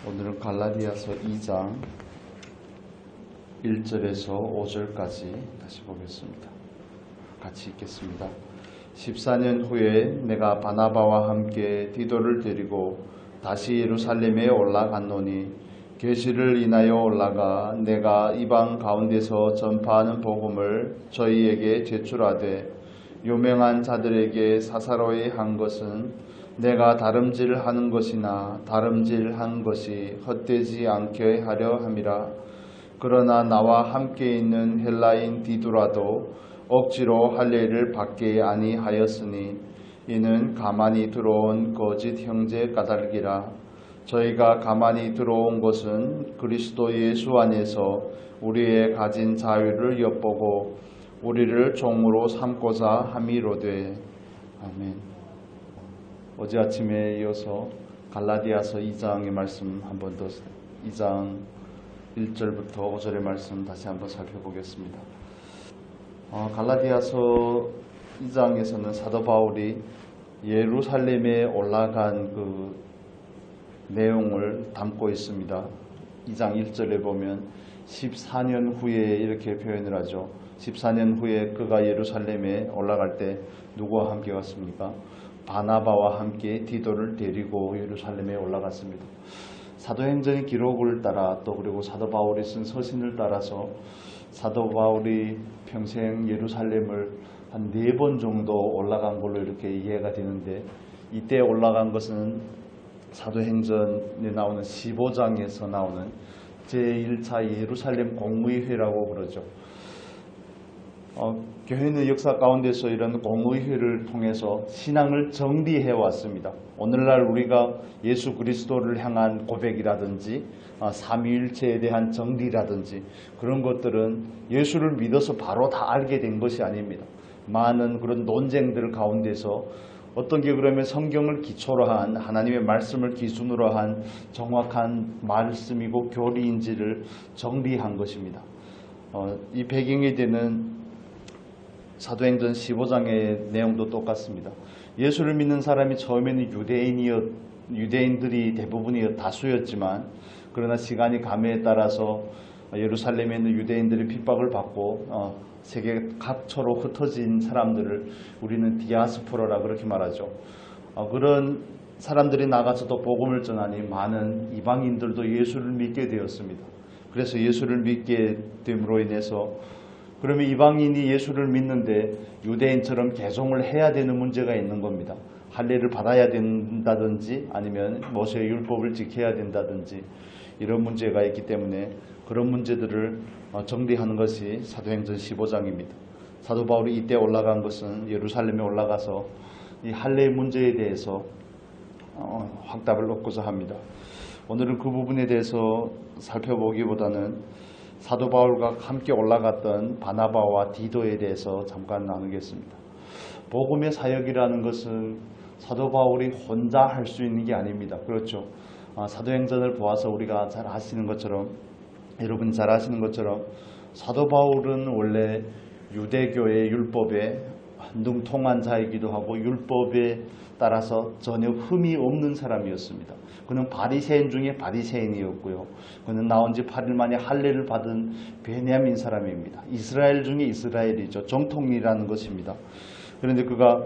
오늘은 갈라디아서 2장 1절에서 5절까지 다시 보겠습니다. 같이 읽겠습니다. 14년 후에 내가 바나바와 함께 디도를 데리고 다시 예루살렘에 올라갔노니 계시를 인하여 올라가 내가 이방 가운데서 전파하는 복음을 저희에게 제출하되 유명한 자들에게 사사로이 한 것은 내가 다름질하는 것이나 다름질한 것이 헛되지 않게 하려 함이라. 그러나 나와 함께 있는 헬라인 디도라도 억지로 할례를 받게 아니하였으니 이는 가만히 들어온 거짓 형제 까닭이라. 저희가 가만히 들어온 것은 그리스도 예수 안에서 우리의 가진 자유를 엿보고 우리를 종으로 삼고자 함이로되. 아멘. 어제 아침에 이어서 갈라디아서 2장의 말씀 한 번 더 2장 1절부터 5절의 말씀 다시 한번 살펴보겠습니다. 갈라디아서 2장에서는 사도 바울이 예루살렘에 올라간 그 내용을 담고 있습니다. 2장 1절에 보면 14년 후에 이렇게 표현을 하죠. 14년 후에 그가 예루살렘에 올라갈 때 누구와 함께 갔습니까? 바나바와 함께 디도를 데리고 예루살렘에 올라갔습니다. 사도행전의 기록을 따라 또 그리고 사도 바울이 쓴 서신을 따라서 사도 바울이 평생 예루살렘을 한 4번 정도 올라간 걸로 이렇게 이해가 되는데, 이때 올라간 것은 사도행전에 나오는 15장에서 나오는 제1차 예루살렘 공의회라고 그러죠. 교회는 역사 가운데서 이런 공의회를 통해서 신앙을 정리해 왔습니다. 오늘날 우리가 예수 그리스도를 향한 고백이라든지 삼위일체에 대한 정리라든지 그런 것들은 예수를 믿어서 바로 다 알게 된 것이 아닙니다. 많은 그런 논쟁들 가운데서 어떤 게 그러면 성경을 기초로 한 하나님의 말씀을 기준으로 한 정확한 말씀이고 교리인지를 정리한 것입니다. 이 배경이 되는 사도행전 15장의 내용도 똑같습니다. 예수를 믿는 사람이 처음에는 유대인들이 대부분이 다수였지만, 그러나 시간이 감에 따라서 예루살렘에 있는 유대인들이 핍박을 받고 세계 각처로 흩어진 사람들을 우리는 디아스포라라 그렇게 말하죠. 그런 사람들이 나가서 또 복음을 전하니 많은 이방인들도 예수를 믿게 되었습니다. 그래서 예수를 믿게 됨으로 인해서 그러면 이방인이 예수를 믿는데 유대인처럼 개종을 해야 되는 문제가 있는 겁니다. 할례를 받아야 된다든지 아니면 모세의 율법을 지켜야 된다든지 이런 문제가 있기 때문에 그런 문제들을 정리하는 것이 사도행전 15장입니다. 사도 바울이 이때 올라간 것은 예루살렘에 올라가서 이 할례의 문제에 대해서 확답을 얻고자 합니다. 오늘은 그 부분에 대해서 살펴보기보다는 사도 바울과 함께 올라갔던 바나바와 디도에 대해서 잠깐 나누겠습니다. 복음의 사역이라는 것은 사도 바울이 혼자 할 수 있는 게 아닙니다. 그렇죠. 사도행전을 보아서 우리가 잘 아시는 것처럼, 여러분 잘 아시는 것처럼 사도 바울은 원래 유대교의 율법에 능통한 자이기도 하고 율법에 따라서 전혀 흠이 없는 사람이었습니다. 그는 바리새인 중에 바리새인이었고요. 그는 나온 지 8일 만에 할례를 받은 베냐민 사람입니다. 이스라엘 중에 이스라엘이죠. 정통이라는 것입니다. 그런데 그가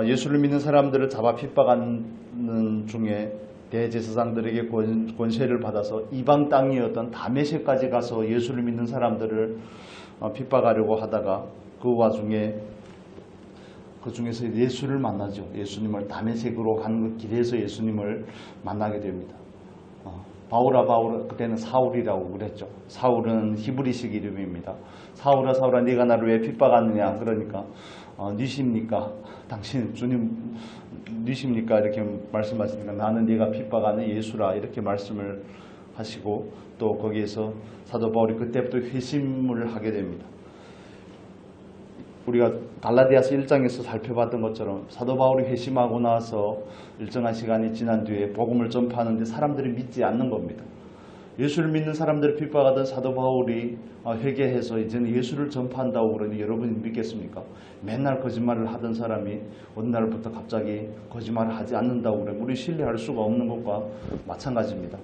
예수를 믿는 사람들을 잡아 핍박하는 중에 대제사장들에게 권세를 받아서 이방 땅이었던 다메섹까지 가서 예수를 믿는 사람들을 핍박하려고 하다가 그 와중에 그 중에서 예수를 만나죠. 예수님을 다메섹으로 가는 길에서 예수님을 만나게 됩니다. 바울아 그때는 사울이라고 그랬죠. 사울은 히브리식 이름입니다. 사울아 네가 나를 왜 핍박하느냐. 그러니까 니십니까? 당신 주님 니십니까? 이렇게 말씀하시니까 나는 네가 핍박하는 예수라 이렇게 말씀을 하시고, 또 거기에서 사도 바울이 그때부터 회심을 하게 됩니다. 우리가 갈라디아서 1장에서 살펴봤던 것처럼 사도 바울이 회심하고 나서 일정한 시간이 지난 뒤에 복음을 전파하는데 사람들이 믿지 않는 겁니다. 예수를 믿는 사람들을 핍박하던 사도 바울이 회개해서 이제는 예수를 전파한다고 그러니 여러분이 믿겠습니까? 맨날 거짓말을 하던 사람이 어느 날부터 갑자기 거짓말을 하지 않는다고 그러면 우리 신뢰할 수가 없는 것과 마찬가지입니다.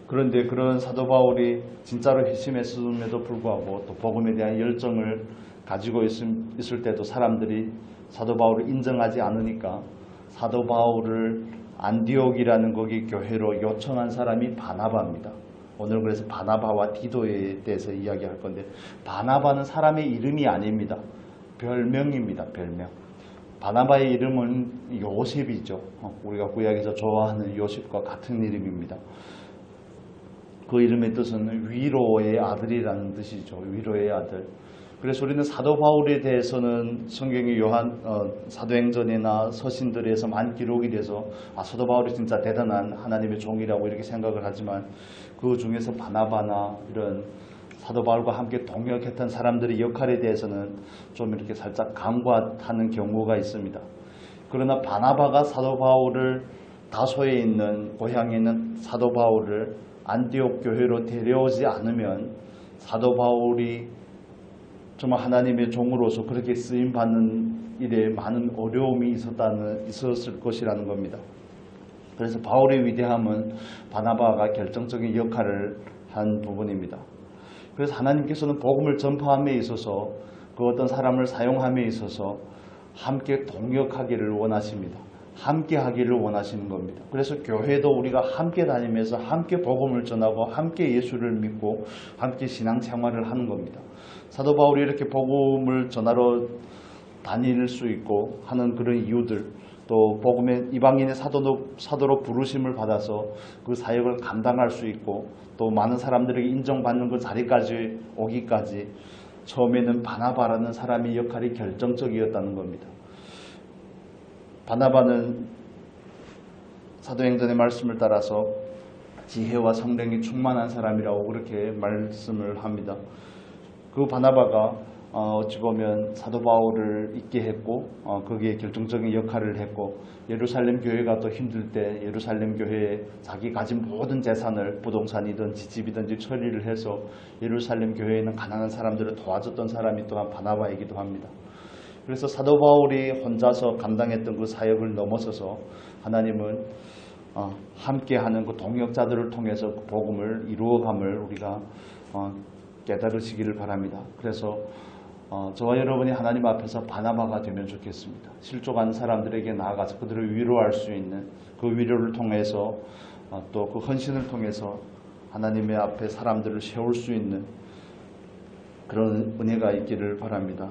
그런데 그런 사도 바울이 진짜로 회심했음에도 불구하고 또 복음에 대한 열정을 가지고 있을 때도 사람들이 사도 바울을 인정하지 않으니까 사도 바울을 안디옥이라는 거기 교회로 요청한 사람이 바나바입니다. 오늘 그래서 바나바와 디도에 대해서 이야기할 건데, 바나바는 사람의 이름이 아닙니다. 별명입니다. 별명. 바나바의 이름은 요셉이죠. 우리가 구약에서 좋아하는 요셉과 같은 이름입니다. 그 이름의 뜻은 위로의 아들이라는 뜻이죠. 위로의 아들. 그래서 우리는 사도 바울에 대해서는 성경의 사도행전이나 서신들에서만 기록이 돼서 사도 바울이 진짜 대단한 하나님의 종이라고 이렇게 생각을 하지만, 그 중에서 바나바나 이런 사도 바울과 함께 동역했던 사람들의 역할에 대해서는 좀 이렇게 살짝 간과하는 경우가 있습니다. 그러나 바나바가 사도 바울을 다소에 있는 고향에 있는 사도 바울을 안디옥 교회로 데려오지 않으면 사도 바울이 정말 하나님의 종으로서 그렇게 쓰임받는 일에 많은 어려움이 있었을 것이라는 겁니다. 그래서 바울의 위대함은 바나바가 결정적인 역할을 한 부분입니다. 그래서 하나님께서는 복음을 전파함에 있어서 그 어떤 사람을 사용함에 있어서 함께 동역하기를 원하십니다. 함께 하기를 원하시는 겁니다. 그래서 교회도 우리가 함께 다니면서 함께 복음을 전하고 함께 예수를 믿고 함께 신앙생활을 하는 겁니다. 사도 바울이 이렇게 복음을 전하러 다닐 수 있고 하는 그런 이유들, 또 복음의 이방인의 사도로 부르심을 받아서 그 사역을 감당할 수 있고 또 많은 사람들에게 인정받는 그 자리까지 오기까지 처음에는 바나바라는 사람의 역할이 결정적이었다는 겁니다. 바나바는 사도행전의 말씀을 따라서 지혜와 성령이 충만한 사람이라고 그렇게 말씀을 합니다. 그 바나바가 어찌 보면 사도 바울을 있게 했고 거기에 결정적인 역할을 했고, 예루살렘 교회가 또 힘들 때 예루살렘 교회에 자기 가진 모든 재산을 부동산이든 지집이든지 처리를 해서 예루살렘 교회에 있는 가난한 사람들을 도와줬던 사람이 또한 바나바이기도 합니다. 그래서 사도 바울이 혼자서 감당했던 그 사역을 넘어서서 하나님은 함께하는 그 동역자들을 통해서 그 복음을 이루어감을 우리가 깨달으시기를 바랍니다. 그래서 저와 여러분이 하나님 앞에서 바나바가 되면 좋겠습니다. 실족한 사람들에게 나아가서 그들을 위로할 수 있는, 그 위로를 통해서 또 그 헌신을 통해서 하나님의 앞에 사람들을 세울 수 있는 그런 은혜가 있기를 바랍니다.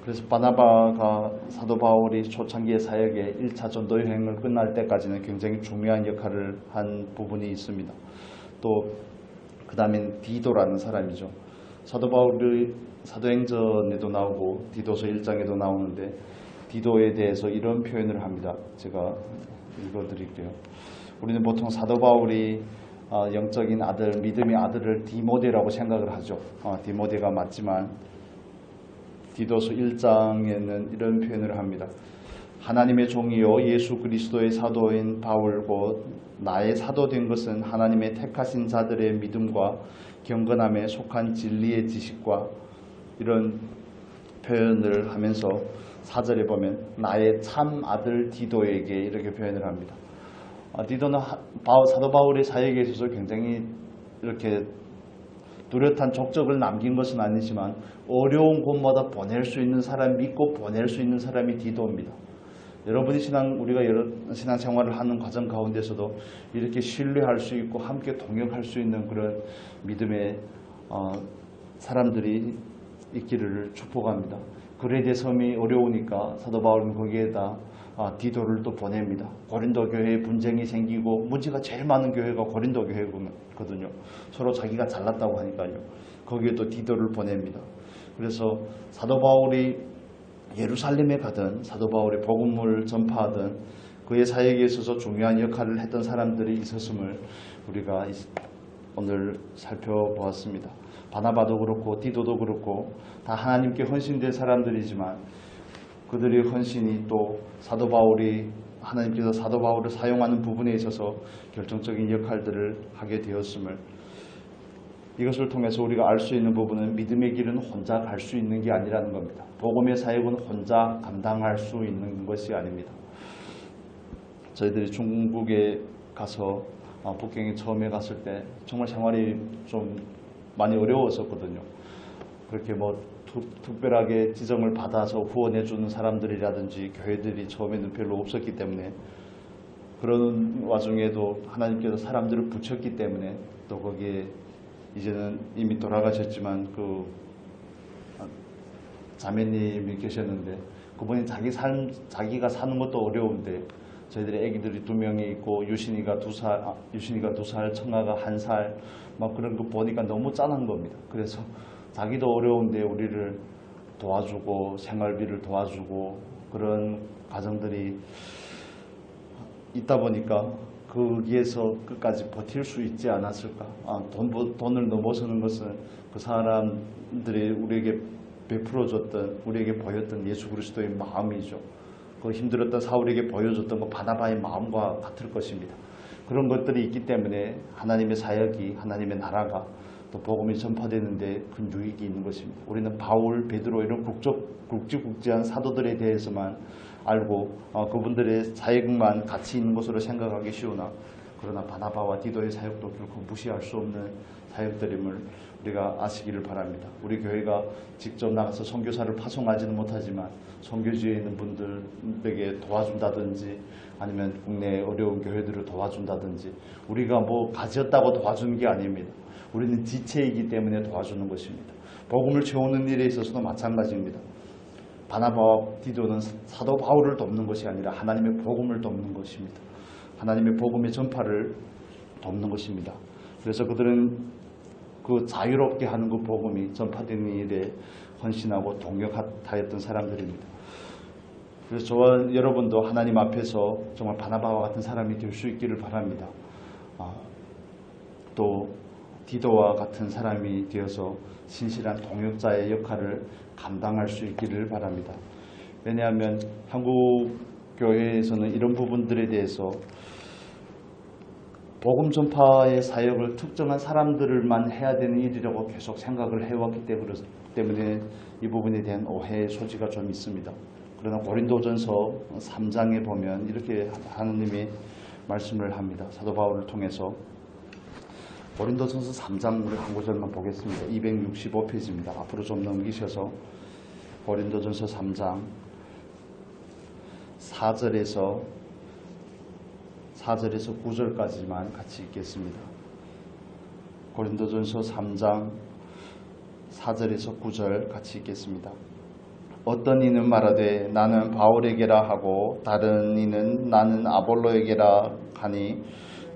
그래서 바나바가 사도 바울이 초창기의 사역의 1차 전도 여행을 끝날 때까지는 굉장히 중요한 역할을 한 부분이 있습니다. 또 그 다음엔 디도라는 사람이죠. 사도 바울의 사도행전에도 나오고 디도서 1장에도 나오는데, 디도에 대해서 이런 표현을 합니다. 제가 읽어드릴게요. 우리는 보통 사도 바울이 영적인 아들, 믿음의 아들을 디모데라고 생각을 하죠. 디모데가 맞지만 디도서 1장에는 이런 표현을 합니다. 하나님의 종이요 예수 그리스도의 사도인 바울 곧 나의 사도된 것은 하나님의 택하신 자들의 믿음과 경건함에 속한 진리의 지식과, 이런 표현을 하면서 4절에 보면 나의 참 아들 디도에게 이렇게 표현을 합니다. 디도는 사도 바울의 사역에 있어서 굉장히 이렇게 뚜렷한 족적을 남긴 것은 아니지만 어려운 곳마다 보낼 수 있는 사람, 믿고 보낼 수 있는 사람이 디도입니다. 여러분이 우리가 신앙생활을 하는 과정 가운데서도 이렇게 신뢰할 수 있고 함께 동역할 수 있는 그런 믿음의 사람들이 있기를 축복합니다. 그레데 섬이 어려우니까 사도 바울은 거기에다 디도를 또 보냅니다. 고린도 교회에 분쟁이 생기고 문제가 제일 많은 교회가 고린도 교회거든요. 서로 자기가 잘났다고 하니까요. 거기에 또 디도를 보냅니다. 그래서 사도 바울이 예루살렘에 가든 사도 바울의 복음을 전파하든 그의 사역에 있어서 중요한 역할을 했던 사람들이 있었음을 우리가 오늘 살펴보았습니다. 바나바도 그렇고 디도도 그렇고 다 하나님께 헌신된 사람들이지만 그들의 헌신이 또 사도 바울이 하나님께서 사도 바울을 사용하는 부분에 있어서 결정적인 역할들을 하게 되었음을, 이것을 통해서 우리가 알 수 있는 부분은 믿음의 길은 혼자 갈 수 있는 게 아니라는 겁니다. 복음의 사역은 혼자 감당할 수 있는 것이 아닙니다. 저희들이 중국에 가서 북경에 처음에 갔을 때 정말 생활이 좀 많이 어려웠었거든요. 그렇게 뭐 특별하게 지정을 받아서 후원해주는 사람들이라든지 교회들이 처음에는 별로 없었기 때문에, 그런 와중에도 하나님께서 사람들을 붙였기 때문에, 또 거기에 이제는 이미 돌아가셨지만 그 자매님이 계셨는데, 그분이 자기가 사는 것도 어려운데 저희들의 아기들이 2명이 있고 유신이가 2살, 청아가 1살, 막 그런 거 보니까 너무 짠한 겁니다. 그래서 자기도 어려운데 우리를 도와주고 생활비를 도와주고 그런 가정들이 있다 보니까 거기에서 끝까지 버틸 수 있지 않았을까. 돈을 넘어서는 것은 그 사람들이 우리에게 베풀어줬던, 우리에게 보였던 예수 그리스도의 마음이죠. 그 힘들었던 사울에게 보여줬던 그 바나바의 마음과 같을 것입니다. 그런 것들이 있기 때문에 하나님의 사역이, 하나님의 나라가 또 복음이 전파되는데 큰 유익이 있는 것입니다. 우리는 바울, 베드로 이런 굵직굵직한 사도들에 대해서만 알고 그분들의 사역만 가치 있는 것으로 생각하기 쉬우나, 그러나 바나바와 디도의 사역도 결코 무시할 수 없는 사역들임을 우리가 아시기를 바랍니다. 우리 교회가 직접 나가서 선교사를 파송하지는 못하지만 선교지에 있는 분들에게 도와준다든지, 아니면 국내 어려운 교회들을 도와준다든지, 우리가 뭐 가졌다고 도와주는 게 아닙니다. 우리는 지체이기 때문에 도와주는 것입니다. 복음을 채우는 일에 있어서도 마찬가지입니다. 바나바와 디도는 사도 바울을 돕는 것이 아니라 하나님의 복음을 돕는 것입니다. 하나님의 복음의 전파를 돕는 것입니다. 그래서 그들은 그 자유롭게 하는 그 복음이 전파되는 일에 헌신하고 동역하였던 사람들입니다. 그래서 저와 여러분도 하나님 앞에서 정말 바나바와 같은 사람이 될 수 있기를 바랍니다. 또 디도와 같은 사람이 되어서 신실한 동역자의 역할을 감당할 수 있기를 바랍니다. 왜냐하면 한국 교회에서는 이런 부분들에 대해서 복음 전파의 사역을 특정한 사람들만 해야 되는 일이라고 계속 생각을 해왔기 때문에 이 부분에 대한 오해의 소지가 좀 있습니다. 그러나 고린도전서 3장에 보면 이렇게 하나님이 말씀을 합니다. 사도 바울을 통해서. 고린도전서 3장 우리 한 구절만 보겠습니다. 265페이지입니다. 앞으로 좀 넘기셔서 고린도전서 3장 4절에서 9절까지만 같이 읽겠습니다. 고린도전서 3장 4절에서 9절 같이 읽겠습니다. 어떤 이는 말하되 나는 바울에게라 하고 다른 이는 나는 아볼로에게라 하니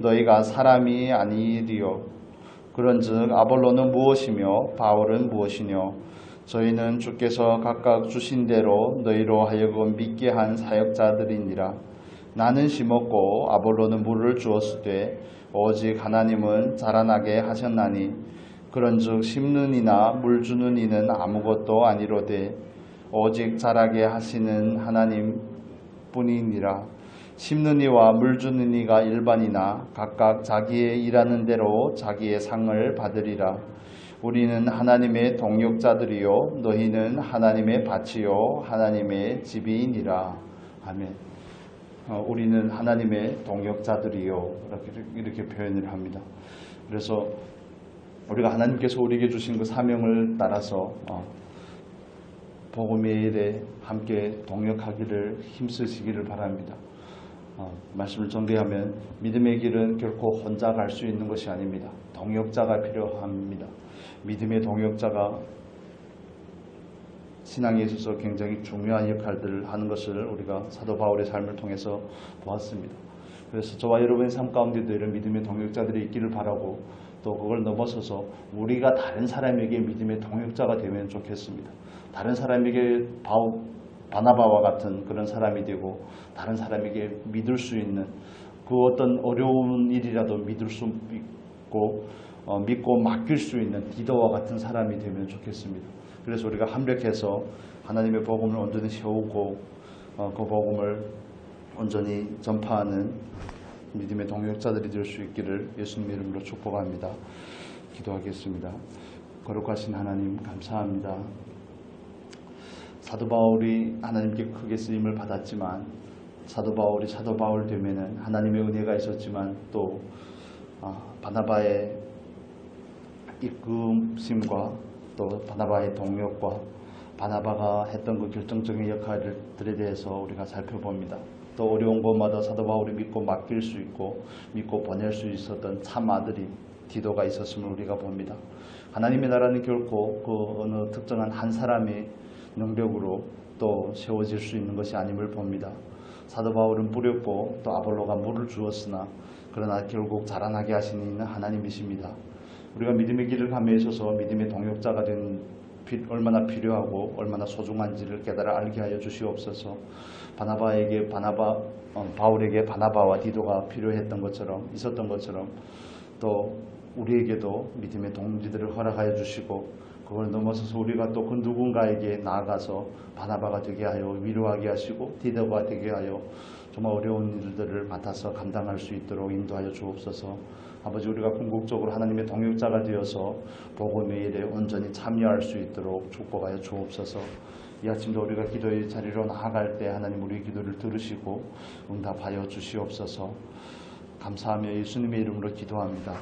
너희가 사람이 아니리요. 그런즉 아볼로는 무엇이며 바울은 무엇이뇨. 저희는 주께서 각각 주신 대로 너희로 하여금 믿게 한 사역자들이니라. 나는 심었고 아볼로는 물을 주었으되 오직 하나님은 자라나게 하셨나니 그런즉 심는 이나 물 주는 이는 아무것도 아니로되 오직 자라게 하시는 하나님 뿐이니라. 심는 이와 물 주는 이가 일반이나 각각 자기의 일하는 대로 자기의 상을 받으리라. 우리는 하나님의 동역자들이요 너희는 하나님의 밭이요 하나님의 집이니라. 아멘. 우리는 하나님의 동역자들이요 이렇게 표현을 합니다. 그래서 우리가 하나님께서 우리에게 주신 그 사명을 따라서 복음의 일에 함께 동역하기를 힘쓰시기를 바랍니다. 말씀을 정리하면 믿음의 길은 결코 혼자 갈 수 있는 것이 아닙니다. 동역자가 필요합니다. 믿음의 동역자가 신앙에 있어서 굉장히 중요한 역할들을 하는 것을 우리가 사도 바울의 삶을 통해서 보았습니다. 그래서 저와 여러분의 삶 가운데도 이런 믿음의 동역자들이 있기를 바라고, 또 그걸 넘어서서 우리가 다른 사람에게 믿음의 동역자가 되면 좋겠습니다. 다른 사람에게 바나바와 같은 그런 사람이 되고 다른 사람에게 믿을 수 있는 그 어떤 어려운 일이라도 믿을 수 있고 믿고 맡길 수 있는 디도와 같은 사람이 되면 좋겠습니다. 그래서 우리가 합력해서 하나님의 복음을 온전히 세우고 그 복음을 온전히 전파하는 믿음의 동역자들이 될 수 있기를 예수님 이름으로 축복합니다. 기도하겠습니다. 거룩하신 하나님 감사합니다. 사도 바울이 하나님께 크게 쓰임을 받았지만 사도 바울이 사도 바울 되면은 하나님의 은혜가 있었지만 또 바나바의 이끄심과 또 바나바의 동력과 바나바가 했던 그 결정적인 역할들에 대해서 우리가 살펴봅니다. 또 어려운 곳마다 사도 바울이 믿고 맡길 수 있고 믿고 보낼 수 있었던 참 아들이 디도가 있었음을 우리가 봅니다. 하나님의 나라는 결코 그 어느 특정한 한 사람의 능력으로 또 세워질 수 있는 것이 아님을 봅니다. 사도 바울은 뿌렸고 또 아볼로가 물을 주었으나 그러나 결국 자라나게 하시는 이는 하나님이십니다. 우리가 믿음의 길을 감에 있어서 믿음의 동역자가 된 얼마나 필요하고 얼마나 소중한지를 깨달아 알게 하여 주시옵소서. 바울에게 바나바와 디도가 필요했던 것처럼 있었던 것처럼 또 우리에게도 믿음의 동지들을 허락하여 주시고 그걸 넘어서서 우리가 또 그 누군가에게 나아가서 바나바가 되게 하여 위로하게 하시고 디도가 되게 하여 정말 어려운 일들을 맡아서 감당할 수 있도록 인도하여 주옵소서. 아버지, 우리가 궁극적으로 하나님의 동역자가 되어서 복음의 일에 온전히 참여할 수 있도록 축복하여 주옵소서. 이 아침도 우리가 기도의 자리로 나아갈 때 하나님 우리의 기도를 들으시고 응답하여 주시옵소서. 감사하며 예수님의 이름으로 기도합니다.